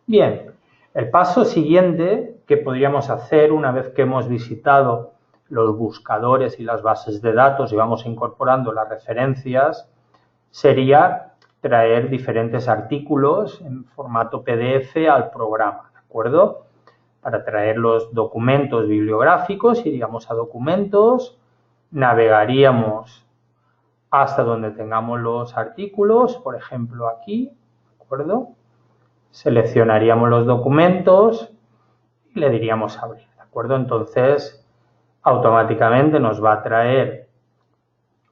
Bien, el paso siguiente que podríamos hacer una vez que hemos visitado los buscadores y las bases de datos y vamos incorporando las referencias sería traer diferentes artículos en formato PDF al programa, ¿de acuerdo? Para traer los documentos bibliográficos, iríamos a documentos, navegaríamos hasta donde tengamos los artículos, por ejemplo aquí, ¿de acuerdo? Seleccionaríamos los documentos y le diríamos abrir, ¿de acuerdo? Entonces, automáticamente nos va a traer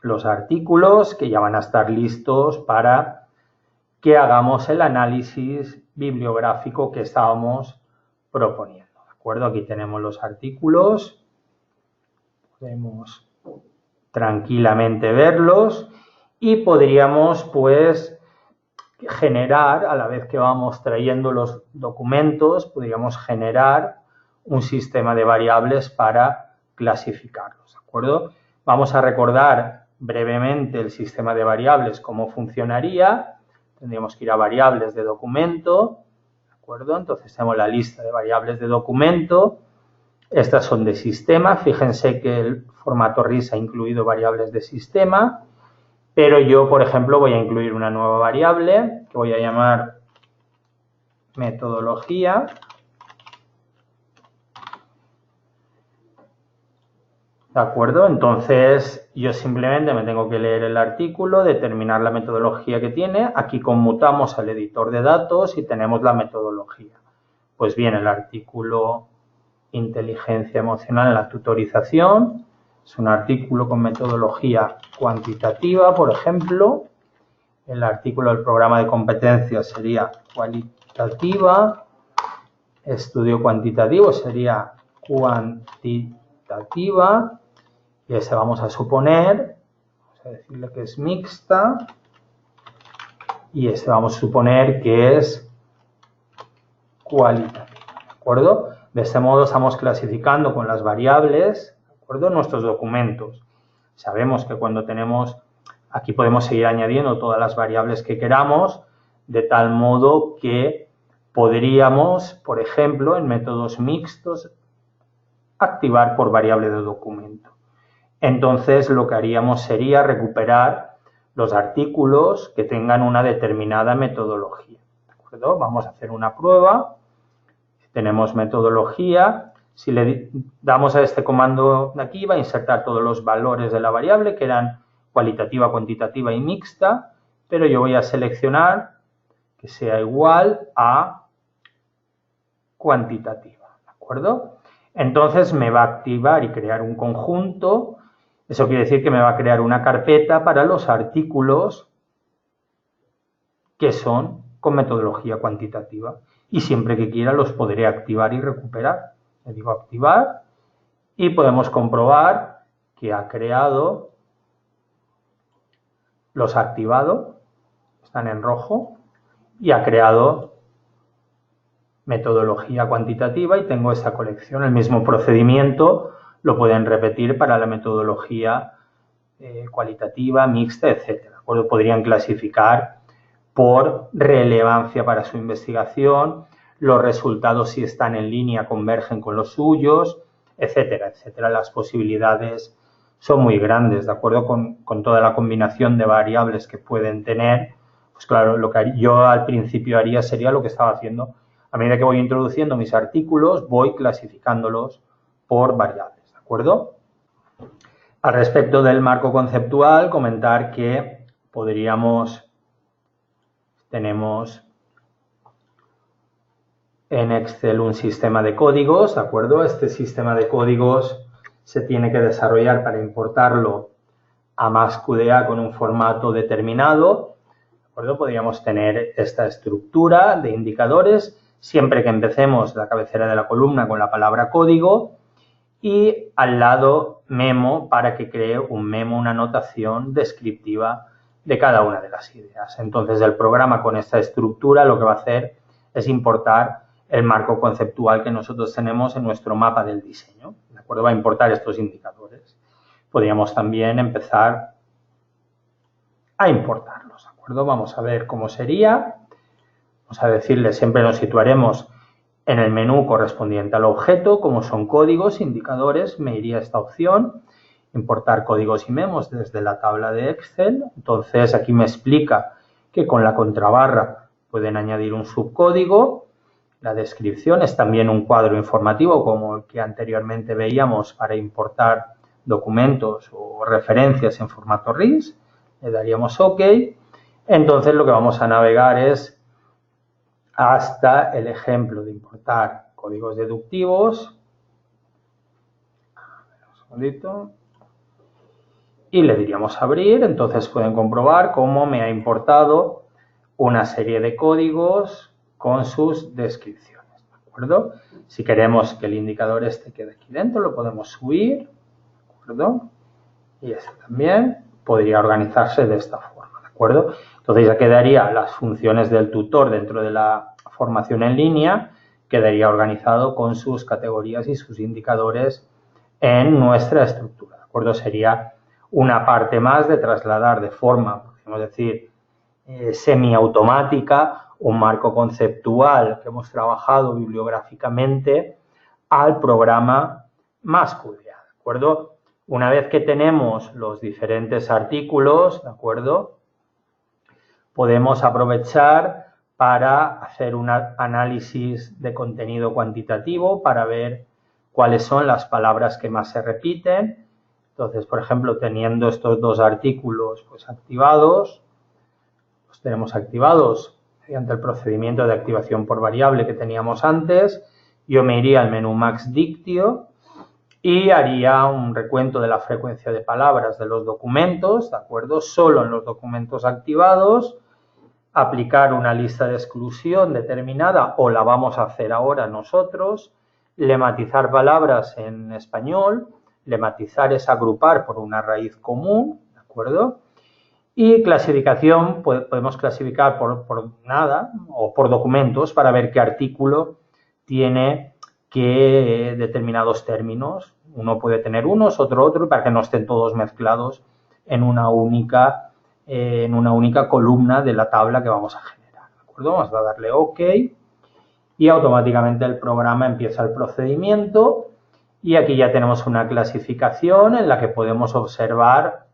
los artículos que ya van a estar listos para que hagamos el análisis bibliográfico que estábamos proponiendo, ¿de acuerdo? Aquí tenemos los artículos, podemos tranquilamente verlos y podríamos pues generar, a la vez que vamos trayendo los documentos, podríamos generar un sistema de variables para clasificarlos, ¿de acuerdo? Vamos a recordar brevemente el sistema de variables, cómo funcionaría. Tendríamos que ir a variables de documento, ¿de acuerdo? Entonces tenemos la lista de variables de documento. Estas son de sistema. Fíjense que el formato RIS ha incluido variables de sistema, pero yo, por ejemplo, voy a incluir una nueva variable que voy a llamar metodología. ¿De acuerdo? Entonces, yo simplemente me tengo que leer el artículo, determinar la metodología que tiene. Aquí conmutamos al editor de datos y tenemos la metodología. Pues bien, el artículo Inteligencia Emocional en la tutorización es un artículo con metodología cuantitativa, por ejemplo. El artículo del programa de competencias sería cualitativa. Estudio cuantitativo sería cuantitativa. Y ese vamos a suponer, vamos a decirle que es mixta, y este vamos a suponer que es cualitativa, ¿de acuerdo? De este modo estamos clasificando con las variables, ¿de acuerdo?, nuestros documentos. Sabemos que cuando tenemos, aquí podemos seguir añadiendo todas las variables que queramos, de tal modo que podríamos, por ejemplo, en métodos mixtos, activar por variable de documento. Entonces, lo que haríamos sería recuperar los artículos que tengan una determinada metodología, ¿de acuerdo? Vamos a hacer una prueba. Tenemos metodología. Si le damos a este comando de aquí, va a insertar todos los valores de la variable, que eran cualitativa, cuantitativa y mixta, pero yo voy a seleccionar que sea igual a cuantitativa, ¿de acuerdo? Entonces, me va a activar y crear un conjunto. Eso quiere decir que me va a crear una carpeta para los artículos que son con metodología cuantitativa. Y siempre que quiera los podré activar y recuperar. Le digo activar y podemos comprobar que ha creado, los ha activado, están en rojo, y ha creado metodología cuantitativa y tengo esta colección. El mismo procedimiento lo pueden repetir para la metodología cualitativa, mixta, etc. ¿De acuerdo? Podrían clasificar por relevancia para su investigación, los resultados si están en línea convergen con los suyos, etcétera, etcétera. Las posibilidades son muy grandes, ¿de acuerdo? Con toda la combinación de variables que pueden tener, pues claro, lo que yo al principio haría sería lo que estaba haciendo. A medida que voy introduciendo mis artículos, voy clasificándolos por variables, ¿de acuerdo? Al respecto del marco conceptual, comentar que tenemos en Excel un sistema de códigos, ¿de acuerdo? Este sistema de códigos se tiene que desarrollar para importarlo a MassQDA con un formato determinado, ¿de acuerdo? Podríamos tener esta estructura de indicadores siempre que empecemos la cabecera de la columna con la palabra código y al lado memo para que cree un memo, una anotación descriptiva de cada una de las ideas. Entonces el programa con esta estructura lo que va a hacer es importar el marco conceptual que nosotros tenemos en nuestro mapa del diseño, ¿de acuerdo? Va a importar estos indicadores. Podríamos también empezar a importarlos, ¿de acuerdo? Vamos a ver cómo sería. Vamos a decirle, siempre nos situaremos en el menú correspondiente al objeto, como son códigos, indicadores, me iría a esta opción, importar códigos y memos desde la tabla de Excel. Entonces aquí me explica que con la contrabarra pueden añadir un subcódigo. La descripción es también un cuadro informativo como el que anteriormente veíamos para importar documentos o referencias en formato RIS. Le daríamos OK. Entonces lo que vamos a navegar es hasta el ejemplo de importar códigos deductivos. Un segundito. Y le diríamos abrir. Entonces pueden comprobar cómo me ha importado una serie de códigos con sus descripciones, ¿de acuerdo? Si queremos que el indicador este quede aquí dentro, lo podemos subir, ¿de acuerdo? Y este también podría organizarse de esta forma, ¿de acuerdo? Entonces ya quedaría las funciones del tutor dentro de la formación en línea, quedaría organizado con sus categorías y sus indicadores en nuestra estructura, ¿de acuerdo? Sería una parte más de trasladar de forma, podemos decir, semiautomática, un marco conceptual que hemos trabajado bibliográficamente al programa MassQDA, ¿de acuerdo? Una vez que tenemos los diferentes artículos, ¿de acuerdo? Podemos aprovechar para hacer un análisis de contenido cuantitativo para ver cuáles son las palabras que más se repiten. Entonces, por ejemplo, teniendo estos dos artículos pues, activados, los tenemos activados mediante el procedimiento de activación por variable que teníamos antes, yo me iría al menú Max Dictio y haría un recuento de la frecuencia de palabras de los documentos, ¿de acuerdo? Solo en los documentos activados, aplicar una lista de exclusión determinada o la vamos a hacer ahora nosotros, lematizar palabras en español, lematizar es agrupar por una raíz común, ¿de acuerdo? Y clasificación, podemos clasificar por nada o por documentos para ver qué artículo tiene qué determinados términos. Uno puede tener unos, otro, para que no estén todos mezclados en una única columna de la tabla que vamos a generar, ¿de acuerdo? Vamos a darle OK y automáticamente el programa empieza el procedimiento y aquí ya tenemos una clasificación en la que podemos observar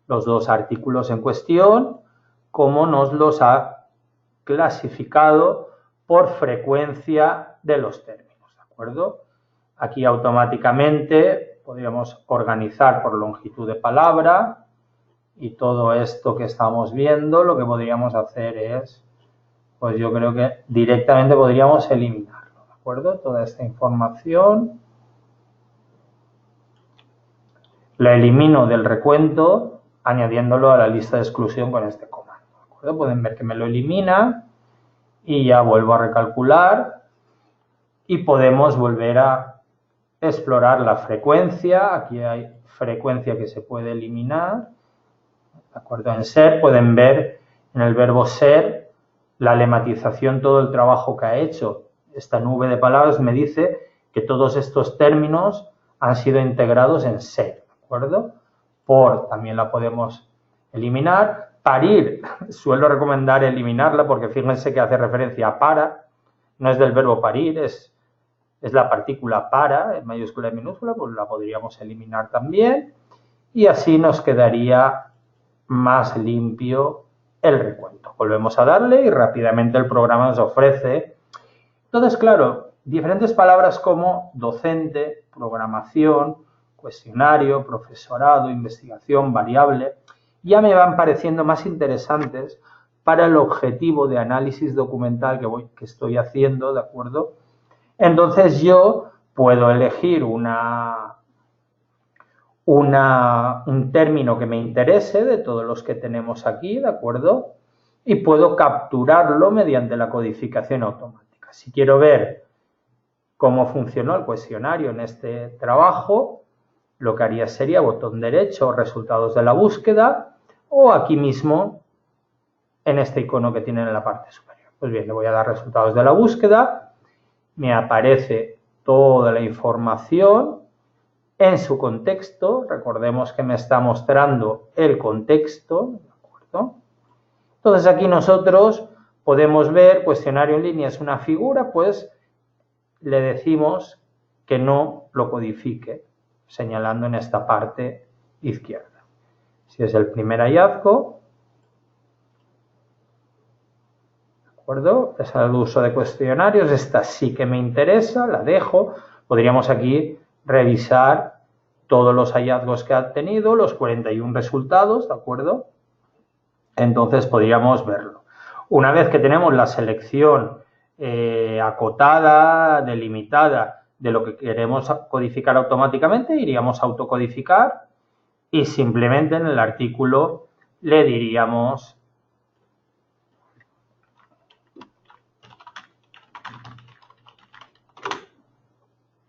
los dos artículos en cuestión, cómo nos los ha clasificado por frecuencia de los términos, ¿de acuerdo? Aquí automáticamente podríamos organizar por longitud de palabra y todo esto que estamos viendo lo que podríamos hacer es, pues yo creo que directamente podríamos eliminarlo, ¿de acuerdo? Toda esta información la elimino del recuento añadiéndolo a la lista de exclusión con este comando, ¿de acuerdo? Pueden ver que me lo elimina y ya vuelvo a recalcular y podemos volver a explorar la frecuencia. Aquí hay frecuencia que se puede eliminar, ¿de acuerdo? En ser pueden ver en el verbo ser la lematización, todo el trabajo que ha hecho. Esta nube de palabras me dice que todos estos términos han sido integrados en ser, ¿de acuerdo? Por también la podemos eliminar. Parir, suelo recomendar eliminarla porque fíjense que hace referencia a para, no es del verbo parir, es la partícula para, en mayúscula y minúscula, pues la podríamos eliminar también y así nos quedaría más limpio el recuento. Volvemos a darle y rápidamente el programa nos ofrece. Entonces, claro, diferentes palabras como docente, programación, cuestionario, profesorado, investigación, variable, ya me van pareciendo más interesantes para el objetivo de análisis documental que estoy haciendo, ¿de acuerdo? Entonces yo puedo elegir un término que me interese de todos los que tenemos aquí, ¿de acuerdo? Y puedo capturarlo mediante la codificación automática. Si quiero ver cómo funcionó el cuestionario en este trabajo, lo que haría sería botón derecho, resultados de la búsqueda, o aquí mismo en este icono que tienen en la parte superior. Pues bien, le voy a dar resultados de la búsqueda, me aparece toda la información en su contexto. Recordemos que me está mostrando el contexto, ¿de acuerdo? Entonces aquí nosotros podemos ver, cuestionario en línea es una figura, pues le decimos que no lo codifique, señalando en esta parte izquierda. Si es el primer hallazgo, ¿de acuerdo? Es el uso de cuestionarios, esta sí que me interesa, la dejo. Podríamos aquí revisar todos los hallazgos que ha tenido, los 41 resultados, ¿de acuerdo? Entonces podríamos verlo. Una vez que tenemos la selección acotada, delimitada de lo que queremos codificar automáticamente, iríamos a autocodificar y simplemente en el artículo le diríamos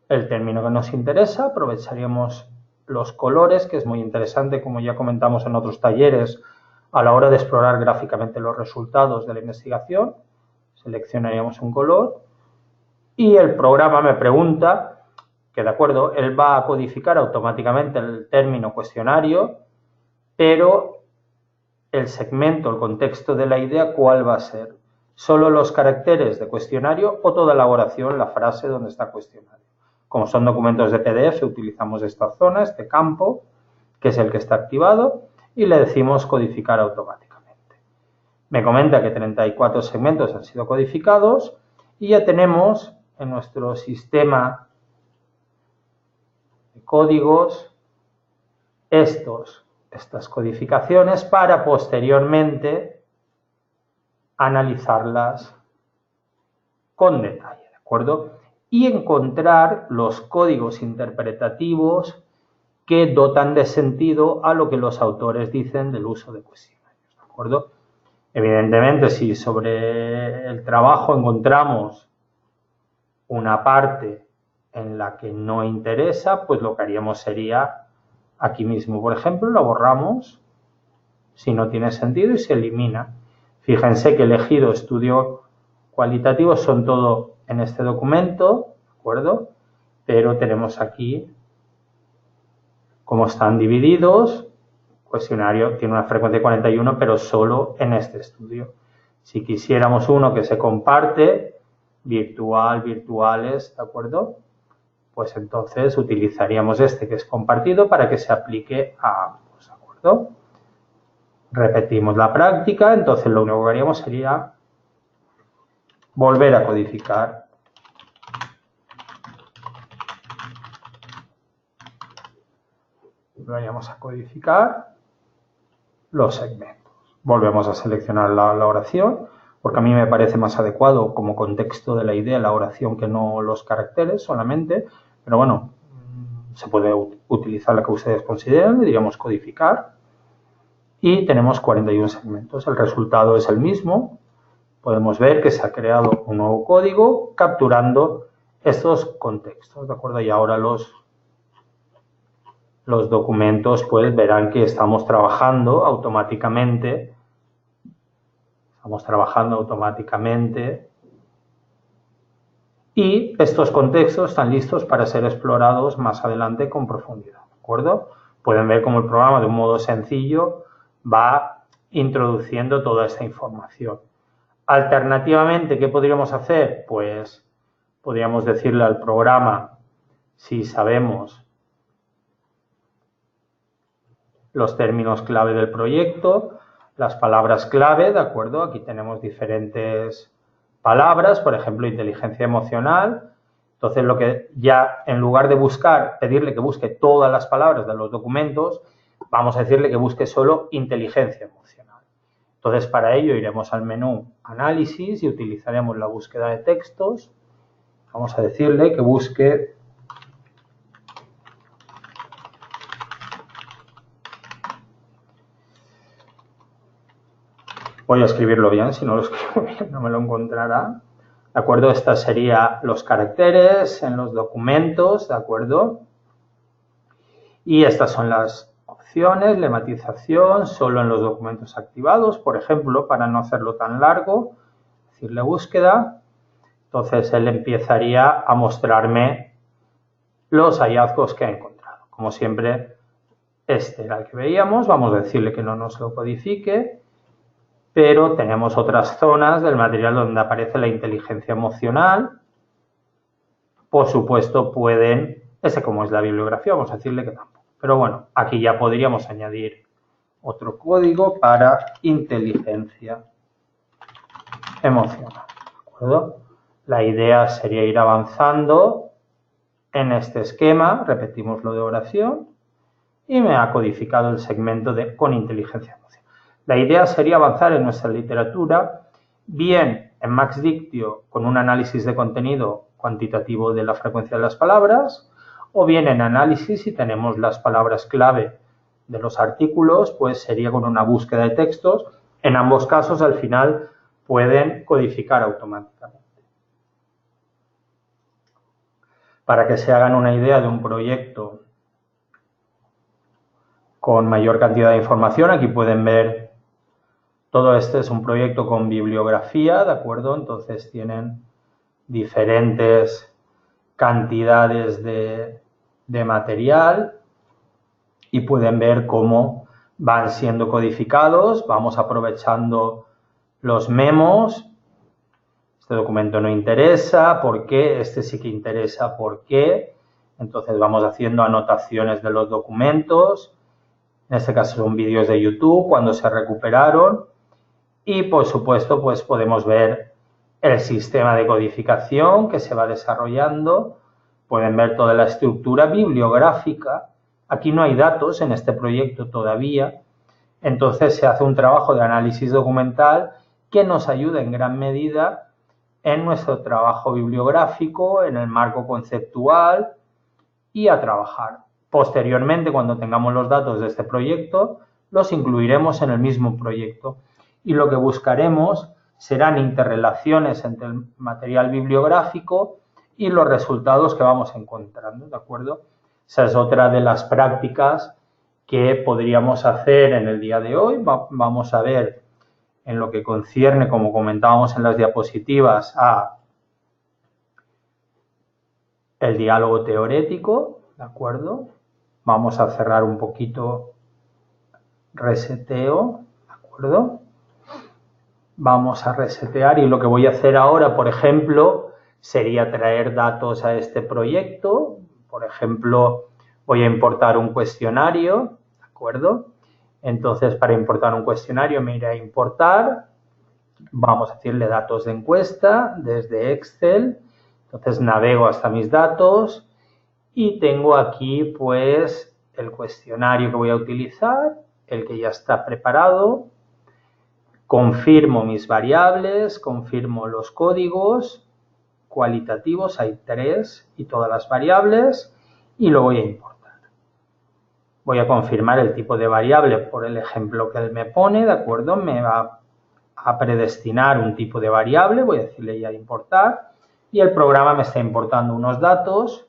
el término que nos interesa. Aprovecharíamos los colores, que es muy interesante, como ya comentamos en otros talleres, a la hora de explorar gráficamente los resultados de la investigación. Seleccionaríamos un color y el programa me pregunta que, de acuerdo, él va a codificar automáticamente el término cuestionario, pero el segmento, el contexto de la idea, ¿cuál va a ser? ¿Solo los caracteres de cuestionario o toda la oración, la frase donde está cuestionario? Como son documentos de PDF, utilizamos esta zona, este campo, que es el que está activado, y le decimos codificar automáticamente. Me comenta que 34 segmentos han sido codificados y ya tenemos en nuestro sistema de códigos estas codificaciones para posteriormente analizarlas con detalle, ¿de acuerdo? Y encontrar los códigos interpretativos que dotan de sentido a lo que los autores dicen del uso de cuestionarios, ¿de acuerdo? Evidentemente, si sobre el trabajo encontramos una parte en la que no interesa, pues lo que haríamos sería aquí mismo, por ejemplo, lo borramos si no tiene sentido y se elimina. Fíjense que he elegido estudio cualitativo, son todo en este documento, ¿de acuerdo? Pero tenemos aquí cómo están divididos. Cuestionario tiene una frecuencia de 41, pero solo en este estudio. Si quisiéramos uno que se comparte, virtuales, ¿de acuerdo? Pues entonces utilizaríamos este que es compartido para que se aplique a ambos, ¿de acuerdo? Repetimos la práctica, entonces lo único que haríamos sería volver a codificar. Volveríamos a codificar los segmentos. Volvemos a seleccionar la oración, porque a mí me parece más adecuado como contexto de la idea la oración que no los caracteres solamente, pero bueno, se puede utilizar la que ustedes consideren, diríamos codificar, y tenemos 41 segmentos. El resultado es el mismo. Podemos ver que se ha creado un nuevo código capturando estos contextos, ¿de acuerdo? Y ahora los documentos pues verán que estamos trabajando automáticamente. Y estos contextos están listos para ser explorados más adelante con profundidad, ¿de acuerdo? Pueden ver cómo el programa de un modo sencillo va introduciendo toda esta información. Alternativamente, ¿qué podríamos hacer? Pues podríamos decirle al programa, si sabemos los términos clave del proyecto, las palabras clave, ¿de acuerdo? Aquí tenemos diferentes palabras, por ejemplo, inteligencia emocional. Entonces, lo que ya, en lugar de pedirle que busque todas las palabras de los documentos, vamos a decirle que busque solo inteligencia emocional. Entonces, para ello iremos al menú Análisis y utilizaremos la búsqueda de textos. Vamos a decirle que busque voy a escribirlo bien, si no lo escribo bien no me lo encontrará. ¿De acuerdo? Estas serían los caracteres en los documentos, ¿de acuerdo? Y estas son las opciones, lematización, solo en los documentos activados, por ejemplo, para no hacerlo tan largo, decirle búsqueda. Entonces, él empezaría a mostrarme los hallazgos que ha encontrado. Como siempre, este era el que veíamos. Vamos a decirle que no nos lo codifique, pero tenemos otras zonas del material donde aparece la inteligencia emocional. Por supuesto, pueden, como es la bibliografía, vamos a decirle que tampoco. Pero bueno, aquí ya podríamos añadir otro código para inteligencia emocional. ¿De acuerdo? La idea sería ir avanzando en este esquema, repetimos lo de oración, y me ha codificado el segmento con inteligencia emocional. La idea sería avanzar en nuestra literatura, bien en MaxDictio con un análisis de contenido cuantitativo de la frecuencia de las palabras, o bien en análisis, si tenemos las palabras clave de los artículos, pues sería con una búsqueda de textos. En ambos casos, al final, pueden codificar automáticamente. Para que se hagan una idea de un proyecto con mayor cantidad de información, aquí pueden ver, todo este es un proyecto con bibliografía, ¿de acuerdo? Entonces tienen diferentes cantidades de material y pueden ver cómo van siendo codificados. Vamos aprovechando los memos. Este documento no interesa, ¿por qué? Este sí que interesa, ¿por qué? Entonces vamos haciendo anotaciones de los documentos. En este caso son vídeos de YouTube cuando se recuperaron. Y por supuesto, pues podemos ver el sistema de codificación que se va desarrollando. Pueden ver toda la estructura bibliográfica. Aquí no hay datos en este proyecto todavía. Entonces se hace un trabajo de análisis documental que nos ayuda en gran medida en nuestro trabajo bibliográfico, en el marco conceptual y a trabajar. Posteriormente, cuando tengamos los datos de este proyecto, los incluiremos en el mismo proyecto. Y lo que buscaremos serán interrelaciones entre el material bibliográfico y los resultados que vamos encontrando, ¿de acuerdo? Esa es otra de las prácticas que podríamos hacer en el día de hoy. Vamos a ver en lo que concierne, como comentábamos en las diapositivas, a el diálogo teórico, ¿de acuerdo? Vamos a cerrar un poquito reseteo, ¿de acuerdo? Vamos a resetear y lo que voy a hacer ahora, por ejemplo, sería traer datos a este proyecto. Por ejemplo, voy a importar un cuestionario, ¿de acuerdo? Entonces, para importar un cuestionario me iré a importar. Vamos a decirle datos de encuesta desde Excel. Entonces, navego hasta mis datos y tengo aquí, pues, el cuestionario que voy a utilizar, el que ya está preparado. Confirmo mis variables, confirmo los códigos cualitativos, hay 3 y todas las variables, y lo voy a importar. Voy a confirmar el tipo de variable por el ejemplo que él me pone, ¿de acuerdo? Me va a predestinar un tipo de variable, voy a decirle ya importar, y el programa me está importando unos datos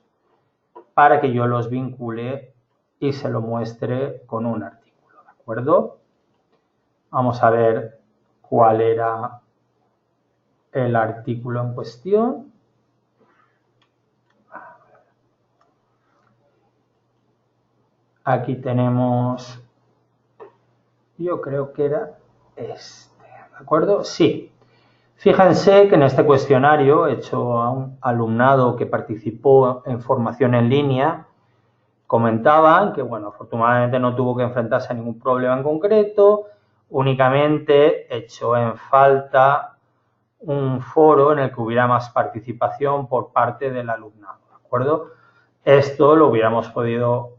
para que yo los vincule y se lo muestre con un artículo, ¿de acuerdo? Vamos a ver cuál era el artículo en cuestión. Aquí tenemos, yo creo que era este, ¿de acuerdo? Sí. Fíjense que en este cuestionario hecho a un alumnado que participó en formación en línea, comentaban que, bueno, afortunadamente no tuvo que enfrentarse a ningún problema en concreto, únicamente echó en falta un foro en el que hubiera más participación por parte del alumnado, ¿de acuerdo? Esto lo hubiéramos podido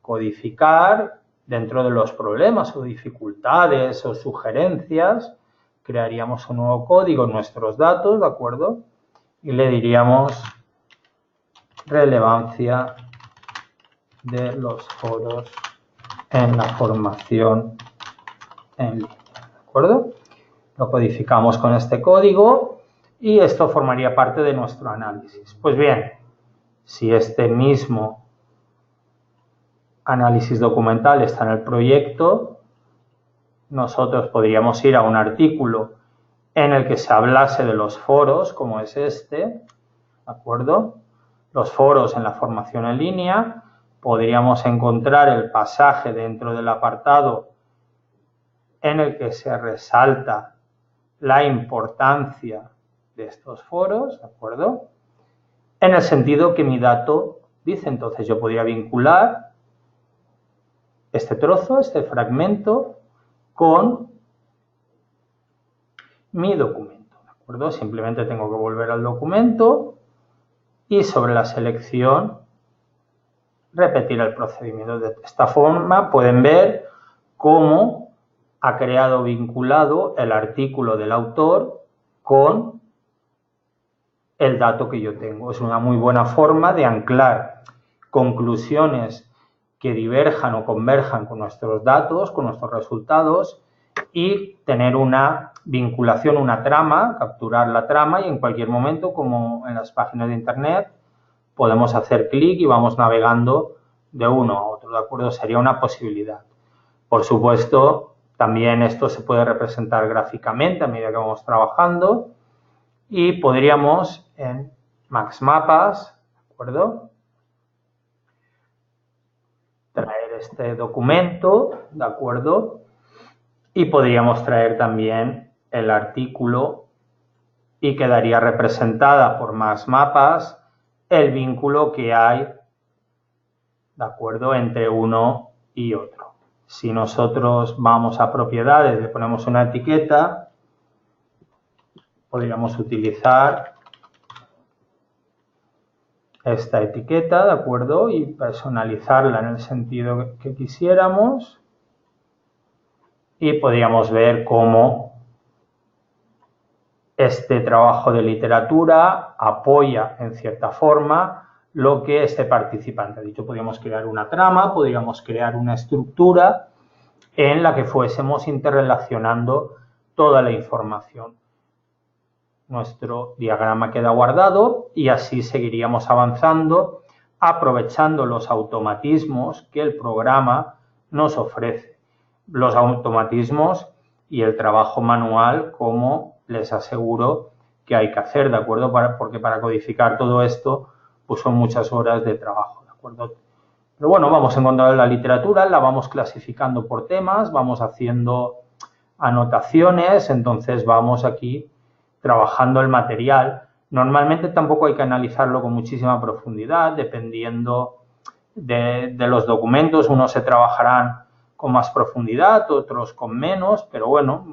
codificar dentro de los problemas o dificultades o sugerencias, crearíamos un nuevo código en nuestros datos, ¿de acuerdo? Y le diríamos relevancia de los foros en la formación en línea, ¿de acuerdo? Lo codificamos con este código y esto formaría parte de nuestro análisis. Pues bien, si este mismo análisis documental está en el proyecto, nosotros podríamos ir a un artículo en el que se hablase de los foros, como es este, ¿de acuerdo? Los foros en la formación en línea, podríamos encontrar el pasaje dentro del apartado en el que se resalta la importancia de estos foros, ¿de acuerdo? En el sentido que mi dato dice, entonces yo podría vincular este trozo, este fragmento, con mi documento, ¿de acuerdo? Simplemente tengo que volver al documento y sobre la selección repetir el procedimiento. De esta forma pueden ver cómo ha creado vinculado el artículo del autor con el dato que yo tengo. Es una muy buena forma de anclar conclusiones que diverjan o converjan con nuestros datos, con nuestros resultados y tener una vinculación, una trama, capturar la trama y en cualquier momento, como en las páginas de internet, podemos hacer clic y vamos navegando de uno a otro, ¿de acuerdo? Sería una posibilidad. Por supuesto, también esto se puede representar gráficamente a medida que vamos trabajando y podríamos en MaxMapas, ¿de acuerdo?, traer este documento, ¿de acuerdo? Y podríamos traer también el artículo y quedaría representada por MaxMapas el vínculo que hay, ¿de acuerdo?, entre uno y otro. Si nosotros vamos a propiedades, le ponemos una etiqueta, podríamos utilizar esta etiqueta, ¿de acuerdo?, y personalizarla en el sentido que quisiéramos y podríamos ver cómo este trabajo de literatura apoya en cierta forma lo que este participante ha dicho. Podríamos crear una trama, podríamos crear una estructura en la que fuésemos interrelacionando toda la información. Nuestro diagrama queda guardado y así seguiríamos avanzando aprovechando los automatismos que el programa nos ofrece. Los automatismos y el trabajo manual, como les aseguro que hay que hacer, ¿de acuerdo? Porque para codificar todo esto pues son muchas horas de trabajo, ¿de acuerdo? Pero bueno, vamos a encontrar la literatura, la vamos clasificando por temas, vamos haciendo anotaciones, entonces vamos aquí trabajando el material. Normalmente tampoco hay que analizarlo con muchísima profundidad, dependiendo de los documentos, unos se trabajarán con más profundidad, otros con menos, pero bueno,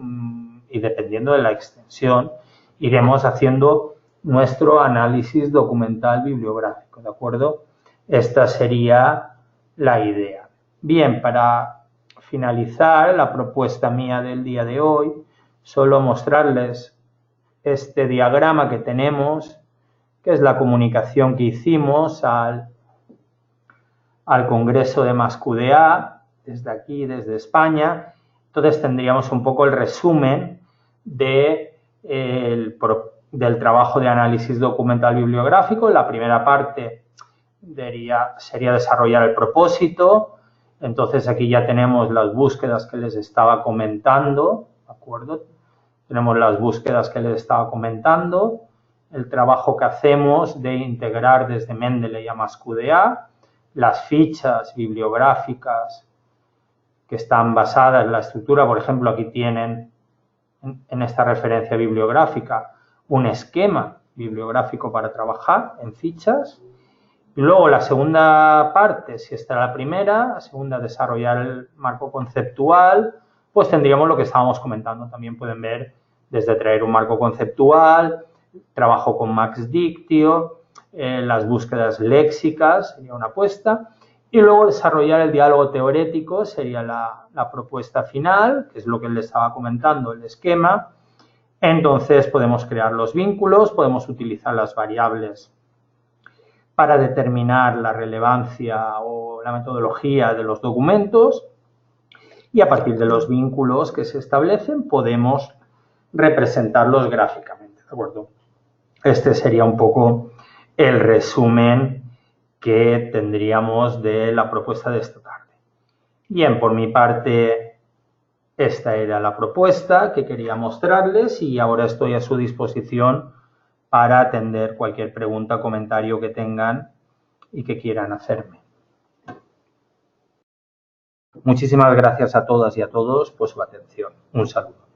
y dependiendo de la extensión, iremos haciendo nuestro análisis documental bibliográfico, ¿de acuerdo? Esta sería la idea. Bien, para finalizar la propuesta mía del día de hoy, solo mostrarles este diagrama que tenemos, que es la comunicación que hicimos al Congreso de MaxQDA, desde aquí, desde España. Entonces tendríamos un poco el resumen del trabajo de análisis documental bibliográfico. La primera parte sería desarrollar el propósito. Entonces aquí ya tenemos las búsquedas que les estaba comentando, ¿de acuerdo? Tenemos las búsquedas que les estaba comentando, el trabajo que hacemos de integrar desde Mendeley a MaxQDA, las fichas bibliográficas que están basadas en la estructura. Por ejemplo, aquí tienen en esta referencia bibliográfica un esquema bibliográfico para trabajar en fichas. Y luego la segunda parte, si esta era la primera, la segunda, desarrollar el marco conceptual, pues tendríamos lo que estábamos comentando. También pueden ver desde traer un marco conceptual, trabajo con MaxDictio, las búsquedas léxicas, sería una apuesta. Y luego desarrollar el diálogo teórico sería la propuesta final, que es lo que les estaba comentando, el esquema. Entonces podemos crear los vínculos, podemos utilizar las variables para determinar la relevancia o la metodología de los documentos y a partir de los vínculos que se establecen podemos representarlos gráficamente, ¿de acuerdo? Este sería un poco el resumen que tendríamos de la propuesta de esta tarde. Bien, por mi parte, esta era la propuesta que quería mostrarles y ahora estoy a su disposición para atender cualquier pregunta o comentario que tengan y que quieran hacerme. Muchísimas gracias a todas y a todos por su atención. Un saludo.